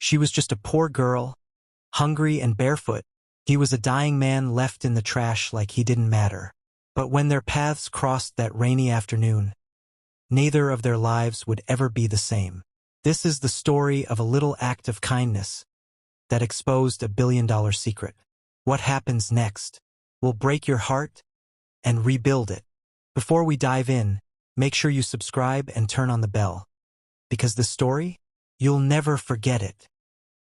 She was just a poor girl, hungry and barefoot. He was a dying man left in the trash like he didn't matter. But when their paths crossed that rainy afternoon, neither of their lives would ever be the same. This is the story of a little act of kindness that exposed a billion-dollar secret. What happens next will break your heart and rebuild it. Before we dive in, make sure you subscribe and turn on the bell, because the story, you'll never forget it.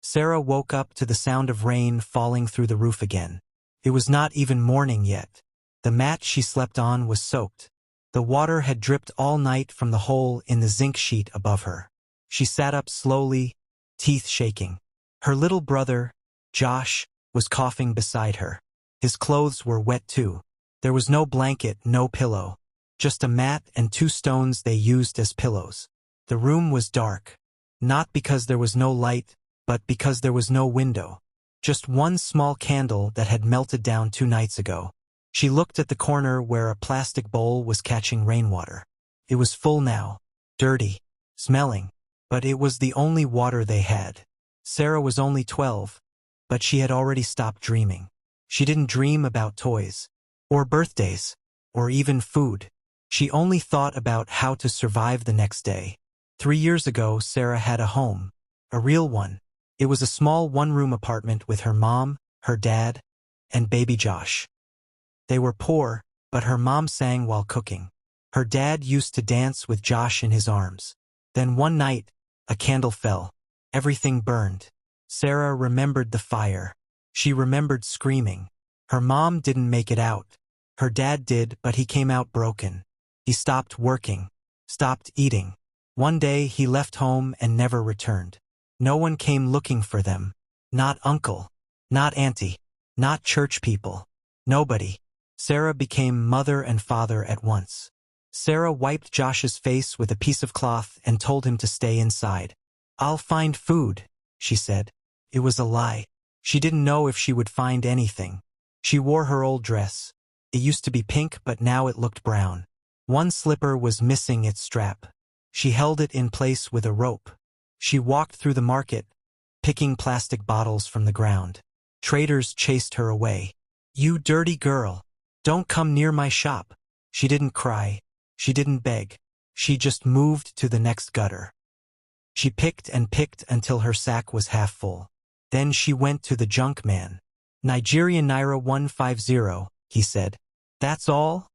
Sarah woke up to the sound of rain falling through the roof again. It was not even morning yet. The mat she slept on was soaked. The water had dripped all night from the hole in the zinc sheet above her. She sat up slowly, teeth shaking. Her little brother, Josh, was coughing beside her. His clothes were wet too. There was no blanket, no pillow, just a mat and 2 stones they used as pillows. The room was dark, not because there was no light, but because there was no window. Just one small candle that had melted down 2 nights ago. She looked at the corner where a plastic bowl was catching rainwater. It was full now, dirty, smelling, but it was the only water they had. Sarah was only 12, but she had already stopped dreaming. She didn't dream about toys, or birthdays, or even food. She only thought about how to survive the next day. 3 years ago, Sarah had a home, a real one. It was a small 1-room apartment with her mom, her dad, and baby Josh. They were poor, but her mom sang while cooking. Her dad used to dance with Josh in his arms. Then one night, a candle fell. Everything burned. Sarah remembered the fire. She remembered screaming. Her mom didn't make it out. Her dad did, but he came out broken. He stopped working, stopped eating. One day he left home and never returned. No one came looking for them. Not uncle, not auntie, not church people. Nobody. Sarah became mother and father at once. Sarah wiped Josh's face with a piece of cloth and told him to stay inside. "I'll find food," she said. It was a lie. She didn't know if she would find anything. She wore her old dress. It used to be pink, but now it looked brown. One slipper was missing its strap. She held it in place with a rope. She walked through the market, picking plastic bottles from the ground. Traders chased her away. "You dirty girl! Don't come near my shop." She didn't cry. She didn't beg. She just moved to the next gutter. She picked and picked until her sack was half full. Then she went to the junk man. "Nigerian Naira 150, he said. "That's all?"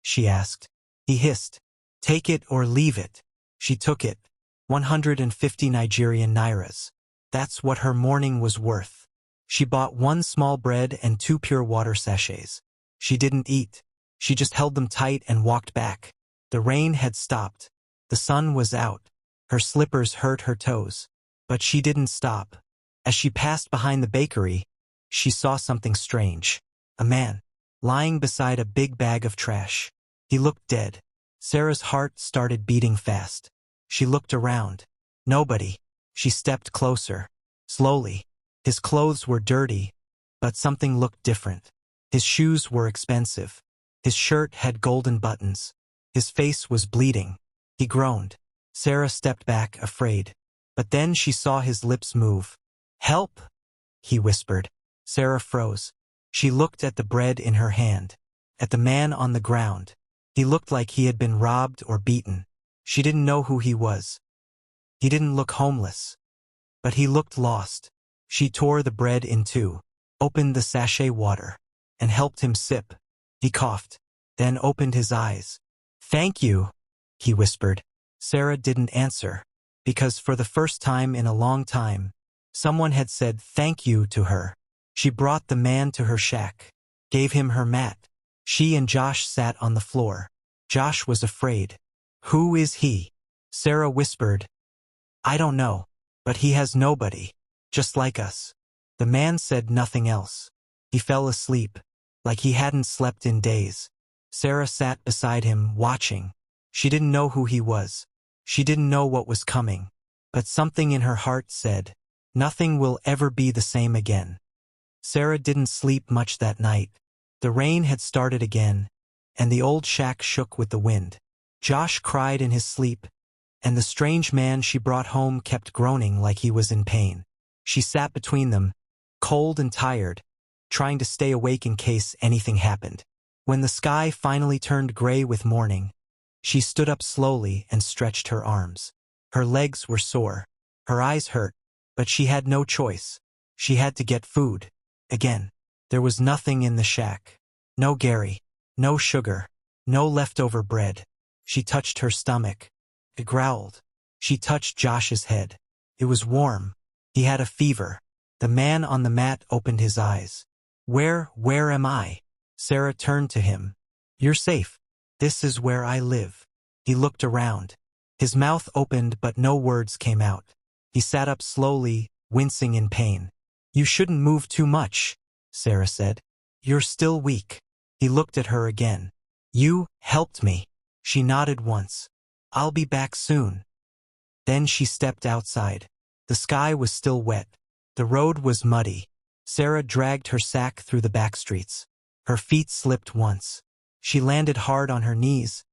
she asked. He hissed. "Take it or leave it." She took it. 150 Nigerian Nairas. That's what her morning was worth. She bought 1 small bread and 2 pure water sachets. She didn't eat. She just held them tight and walked back. The rain had stopped. The sun was out. Her slippers hurt her toes. But she didn't stop. As she passed behind the bakery, she saw something strange. A man, lying beside a big bag of trash. He looked dead. Sarah's heart started beating fast. She looked around. Nobody. She stepped closer. Slowly. His clothes were dirty, but something looked different. His shoes were expensive. His shirt had golden buttons. His face was bleeding. He groaned. Sarah stepped back, afraid. But then she saw his lips move. "Help!" he whispered. Sarah froze. She looked at the bread in her hand, at the man on the ground. He looked like he had been robbed or beaten. She didn't know who he was. He didn't look homeless, but he looked lost. She tore the bread in 2, opened the sachet water, and helped him sip. He coughed, then opened his eyes. "Thank you," he whispered. Sarah didn't answer, because for the first time in a long time, someone had said thank you to her. She brought the man to her shack, gave him her mat. She and Josh sat on the floor. Josh was afraid. "Who is he?" Sarah whispered. "I don't know, but he has nobody, just like us." The man said nothing else. He fell asleep, like he hadn't slept in days. Sarah sat beside him, watching. She didn't know who he was. She didn't know what was coming. But something in her heart said, nothing will ever be the same again. Sarah didn't sleep much that night. The rain had started again, and the old shack shook with the wind. Josh cried in his sleep, and the strange man she brought home kept groaning like he was in pain. She sat between them, cold and tired, trying to stay awake in case anything happened. When the sky finally turned gray with morning, she stood up slowly and stretched her arms. Her legs were sore. Her eyes hurt, but she had no choice. She had to get food. Again. There was nothing in the shack. No Gary. No sugar. No leftover bread. She touched her stomach. It growled. She touched Josh's head. It was warm. He had a fever. The man on the mat opened his eyes. Where am I? Sarah turned to him. You're safe. This is where I live. He looked around. His mouth opened but no words came out. He sat up slowly, wincing in pain. You shouldn't move too much, Sarah said. You're still weak. He looked at her again. You helped me. She nodded once. I'll be back soon. Then she stepped outside. The sky was still wet. The road was muddy. Sarah dragged her sack through the back streets. Her feet slipped once. She landed hard on her knees,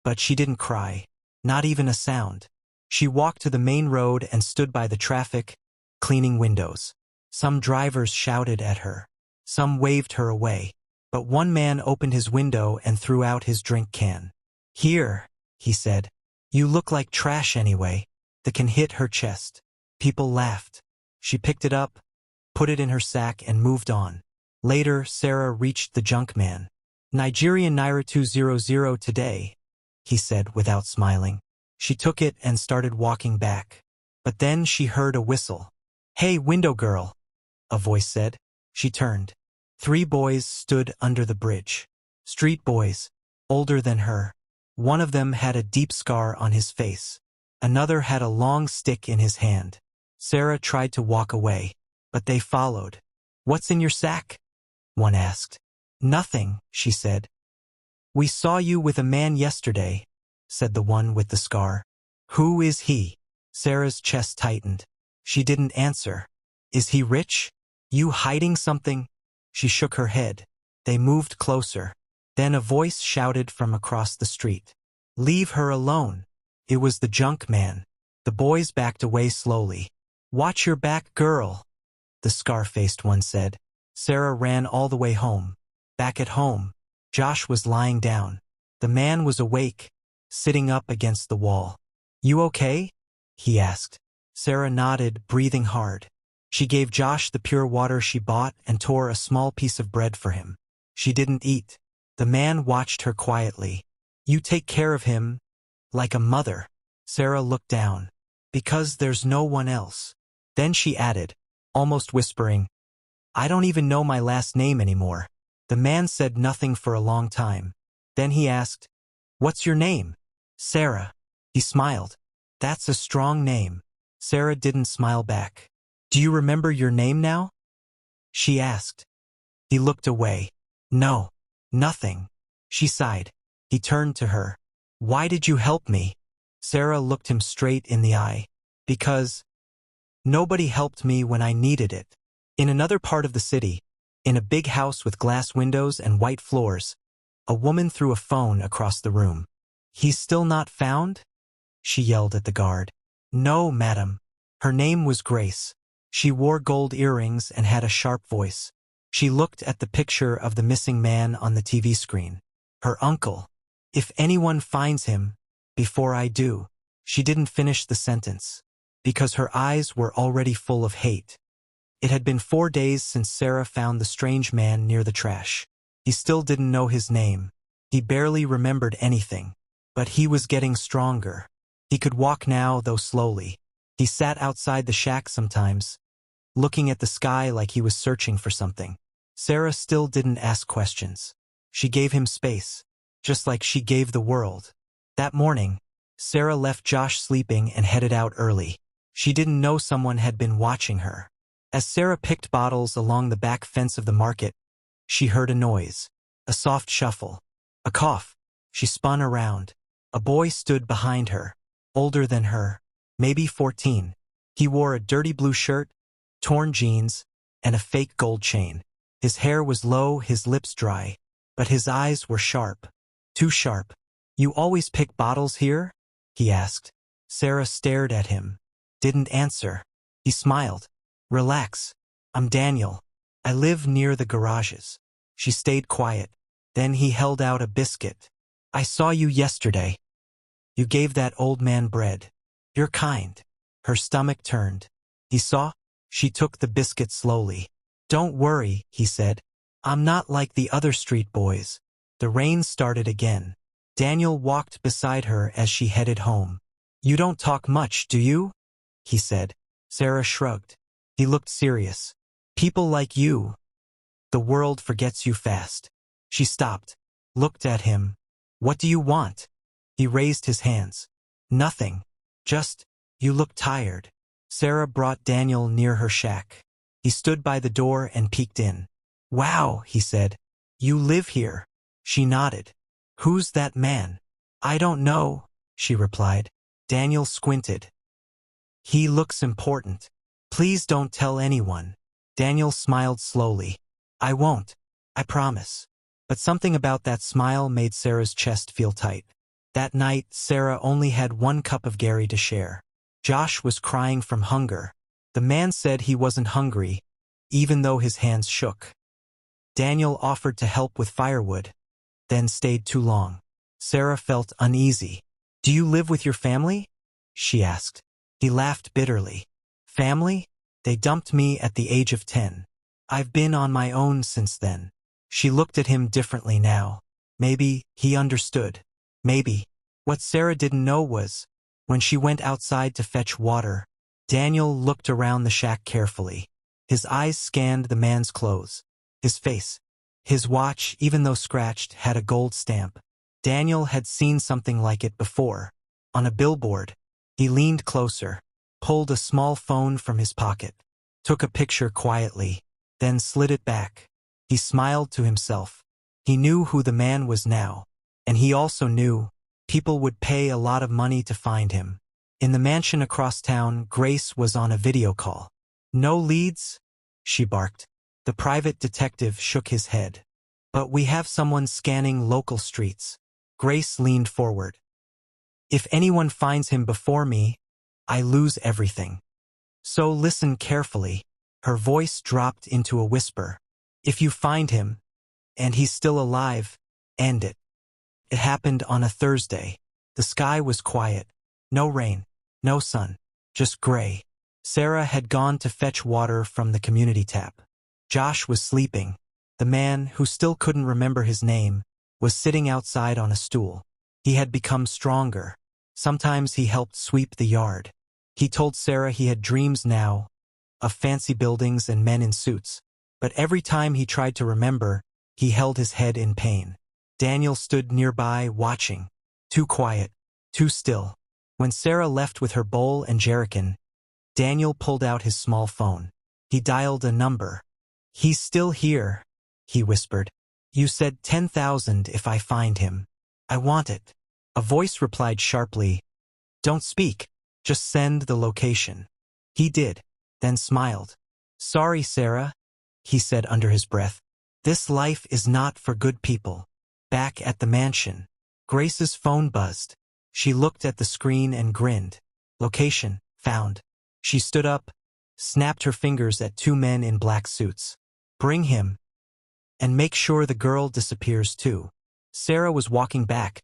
but she didn't cry. Not even a sound. She walked to the main road and stood by the traffic, cleaning windows. Some drivers shouted at her. Some waved her away. But one man opened his window and threw out his drink can. Here, he said. You look like trash anyway. The can hit her chest. People laughed. She picked it up, put it in her sack and moved on. Later, Sarah reached the junk man. Nigerian Naira 200 today, he said without smiling. She took it and started walking back. But then she heard a whistle. Hey, window girl, a voice said. She turned. 3 boys stood under the bridge. Street boys, older than her. One of them had a deep scar on his face. Another had a long stick in his hand. Sarah tried to walk away, but they followed. What's in your sack? One asked. Nothing, she said. We saw you with a man yesterday, said the one with the scar. Who is he? Sarah's chest tightened. She didn't answer. Is he rich? You hiding something? She shook her head. They moved closer. Then a voice shouted from across the street. Leave her alone. It was the junk man. The boys backed away slowly. Watch your back, girl, the scar-faced one said. Sarah ran all the way home. Back at home, Josh was lying down. The man was awake, sitting up against the wall. You okay? He asked. Sarah nodded, breathing hard. She gave Josh the pure water she bought and tore a small piece of bread for him. She didn't eat. The man watched her quietly. You take care of him, like a mother. Sarah looked down. Because there's no one else. Then she added, almost whispering, I don't even know my last name anymore. The man said nothing for a long time. Then he asked, What's your name? Sarah. He smiled. That's a strong name. Sarah didn't smile back. Do you remember your name now? She asked. He looked away. No, nothing. She sighed. He turned to her. Why did you help me? Sarah looked him straight in the eye. Because nobody helped me when I needed it. In another part of the city, in a big house with glass windows and white floors, a woman threw a phone across the room. He's still not found? She yelled at the guard. No, madam. Her name was Grace. She wore gold earrings and had a sharp voice. She looked at the picture of the missing man on the TV screen. Her uncle. If anyone finds him, before I do. She didn't finish the sentence, because her eyes were already full of hate. It had been 4 days since Sarah found the strange man near the trash. He still didn't know his name. He barely remembered anything. But he was getting stronger. He could walk now, though slowly. He sat outside the shack sometimes, looking at the sky like he was searching for something. Sarah still didn't ask questions. She gave him space, just like she gave the world. That morning, Sarah left Josh sleeping and headed out early. She didn't know someone had been watching her. As Sarah picked bottles along the back fence of the market, she heard a noise, a soft shuffle, a cough. She spun around. A boy stood behind her, older than her, maybe 14. He wore a dirty blue shirt, torn jeans, and a fake gold chain. His hair was low, his lips dry, but his eyes were sharp. Too sharp. You always pick bottles here? He asked. Sarah stared at him. Didn't answer. He smiled. Relax. I'm Daniel. I live near the garages. She stayed quiet. Then he held out a biscuit. I saw you yesterday. You gave that old man bread. You're kind. Her stomach turned. He saw. She took the biscuit slowly. Don't worry, he said. I'm not like the other street boys. The rain started again. Daniel walked beside her as she headed home. You don't talk much, do you? He said. Sarah shrugged. He looked serious. People like you. The world forgets you fast. She stopped, looked at him. What do you want? He raised his hands. Nothing. Just, you look tired. Sarah brought Daniel near her shack. He stood by the door and peeked in. Wow, he said. You live here. She nodded. Who's that man? I don't know, she replied. Daniel squinted. He looks important. Please don't tell anyone. Daniel smiled slowly. I won't. I promise. But something about that smile made Sarah's chest feel tight. That night, Sarah only had one cup of Gary to share. Josh was crying from hunger. The man said he wasn't hungry, even though his hands shook. Daniel offered to help with firewood, then stayed too long. Sarah felt uneasy. Do you live with your family? She asked. He laughed bitterly. Family? They dumped me at the age of 10. I've been on my own since then. She looked at him differently now. Maybe he understood. Maybe. What Sarah didn't know was, when she went outside to fetch water, Daniel looked around the shack carefully. His eyes scanned the man's clothes, his face. His watch, even though scratched, had a gold stamp. Daniel had seen something like it before. On a billboard. He leaned closer, pulled a small phone from his pocket, took a picture quietly, then slid it back. He smiled to himself. He knew who the man was now, and he also knew people would pay a lot of money to find him. In the mansion across town, Grace was on a video call. No leads? She barked. The private detective shook his head. But we have someone scanning local streets. Grace leaned forward. If anyone finds him before me, I lose everything. So listen carefully. Her voice dropped into a whisper. If you find him, and he's still alive, end it. It happened on a Thursday. The sky was quiet. No rain, no sun, just gray. Sarah had gone to fetch water from the community tap. Josh was sleeping. The man, who still couldn't remember his name, was sitting outside on a stool. He had become stronger. Sometimes he helped sweep the yard. He told Sarah he had dreams now, of fancy buildings and men in suits. But every time he tried to remember, he held his head in pain. Daniel stood nearby, watching. Too quiet, too still. When Sarah left with her bowl and jerrycan, Daniel pulled out his small phone. He dialed a number. He's still here, he whispered. You said 10,000 if I find him. I want it. A voice replied sharply. Don't speak. Just send the location. He did, then smiled. Sorry, Sarah, he said under his breath. This life is not for good people. Back at the mansion, Grace's phone buzzed. She looked at the screen and grinned. Location, found. She stood up, snapped her fingers at two men in black suits. Bring him. And make sure the girl disappears too. Sarah was walking back,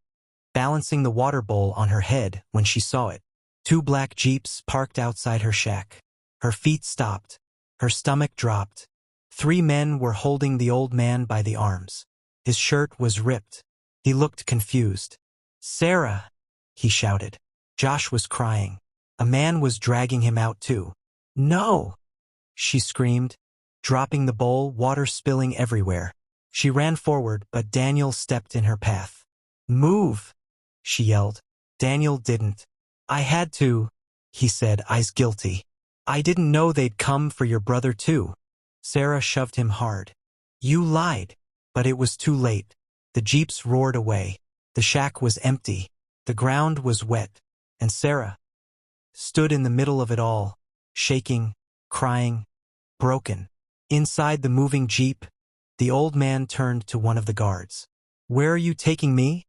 balancing the water bowl on her head when she saw it. Two black jeeps parked outside her shack. Her feet stopped. Her stomach dropped. Three men were holding the old man by the arms. His shirt was ripped. He looked confused. Sarah, he shouted. Josh was crying. A man was dragging him out too. No, she screamed, dropping the bowl, water spilling everywhere. She ran forward, but Daniel stepped in her path. Move, she yelled. Daniel didn't. I had to, he said, eyes guilty. I didn't know they'd come for your brother too. Sarah shoved him hard. You lied. But it was too late. The jeeps roared away. The shack was empty. The ground was wet. And Sarah stood in the middle of it all, shaking, crying, broken. Inside the moving jeep, the old man turned to one of the guards. Where are you taking me?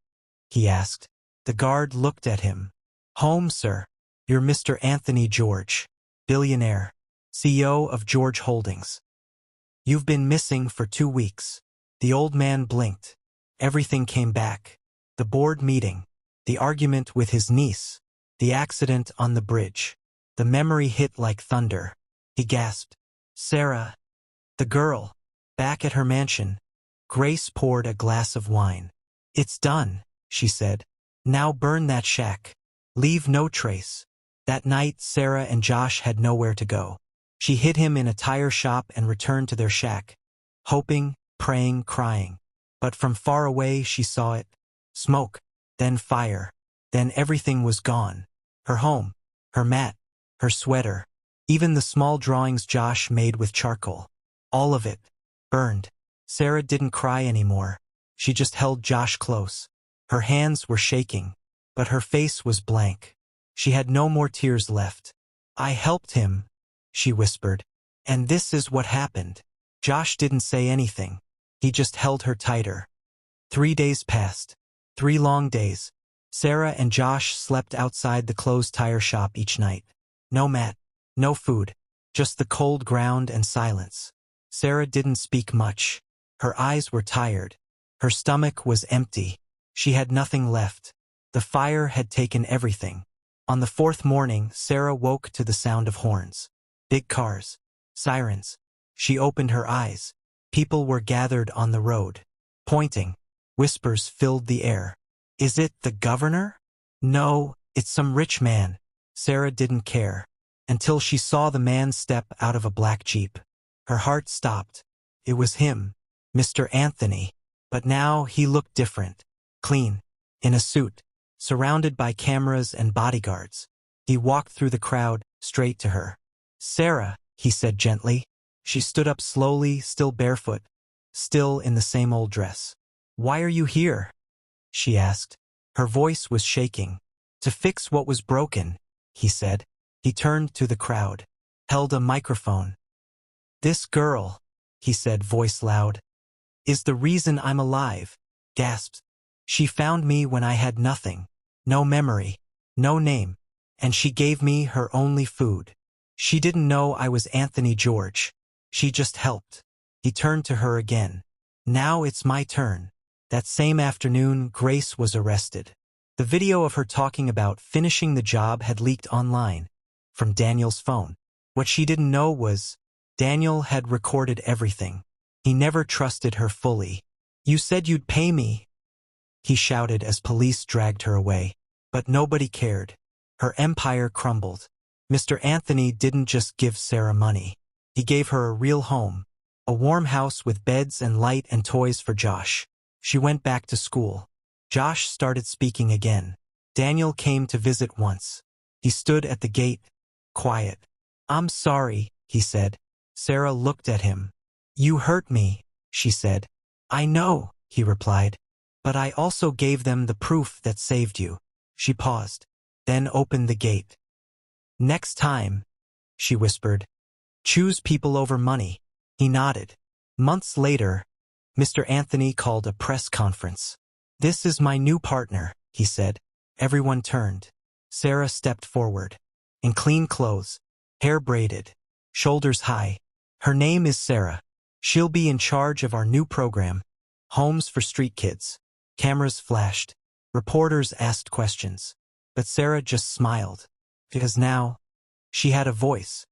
He asked. The guard looked at him. Home, sir. You're Mr. Anthony George, billionaire. CEO of George Holdings. You've been missing for 2 weeks. The old man blinked. Everything came back. The board meeting. The argument with his niece. The accident on the bridge. The memory hit like thunder. He gasped. Sarah. The girl. Back at her mansion. Grace poured a glass of wine. It's done, she said. Now burn that shack. Leave no trace. That night, Sarah and Josh had nowhere to go. She hid him in a tire shop and returned to their shack. Hoping, praying, crying. But from far away she saw it. Smoke. Then fire. Then everything was gone. Her home. Her mat. Her sweater. Even the small drawings Josh made with charcoal. All of it. Burned. Sarah didn't cry anymore. She just held Josh close. Her hands were shaking. But her face was blank. She had no more tears left. I helped him, she whispered. And this is what happened. Josh didn't say anything. He just held her tighter. 3 days passed. 3 long days. Sarah and Josh slept outside the closed tire shop each night. No mat. No food. Just the cold ground and silence. Sarah didn't speak much. Her eyes were tired. Her stomach was empty. She had nothing left. The fire had taken everything. On the 4th morning, Sarah woke to the sound of horns. Big cars. Sirens. She opened her eyes. People were gathered on the road. Pointing. Whispers filled the air. Is it the governor? No, it's some rich man. Sarah didn't care. Until she saw the man step out of a black Jeep. Her heart stopped. It was him. Mr. Anthony. But now he looked different. Clean. In a suit. Surrounded by cameras and bodyguards. He walked through the crowd, straight to her. Sarah, he said gently. She stood up slowly, still barefoot. Still in the same old dress. Why are you here? She asked. Her voice was shaking. To fix what was broken, he said. He turned to the crowd. Held a microphone. This girl, he said, voice loud, is the reason I'm alive. Gasped. She found me when I had nothing. No memory. No name. And she gave me her only food. She didn't know I was Anthony George. She just helped. He turned to her again. Now it's my turn. That same afternoon, Grace was arrested. The video of her talking about finishing the job had leaked online. From Daniel's phone. What she didn't know was, Daniel had recorded everything. He never trusted her fully. You said you'd pay me, he shouted as police dragged her away. But nobody cared. Her empire crumbled. Mr. Anthony didn't just give Sarah money. He gave her a real home. A warm house with beds and light and toys for Josh. She went back to school. Josh started speaking again. Daniel came to visit once. He stood at the gate, quiet. I'm sorry, he said. Sarah looked at him. You hurt me, she said. I know, he replied. But I also gave them the proof that saved you. She paused, then opened the gate. Next time, she whispered. Choose people over money. He nodded. Months later, Mr. Anthony called a press conference. This is my new partner, he said. Everyone turned. Sarah stepped forward. In clean clothes, hair braided, shoulders high. Her name is Sarah. She'll be in charge of our new program, Homes for Street Kids. Cameras flashed. Reporters asked questions. But Sarah just smiled. Because now, she had a voice.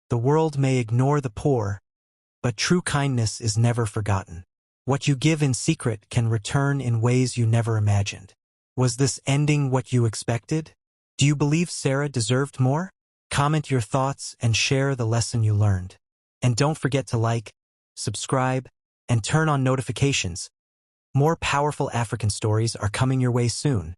The world may ignore the poor, but true kindness is never forgotten. What you give in secret can return in ways you never imagined. Was this ending what you expected? Do you believe Sarah deserved more? Comment your thoughts and share the lesson you learned. And don't forget to like, subscribe, and turn on notifications. More powerful African stories are coming your way soon.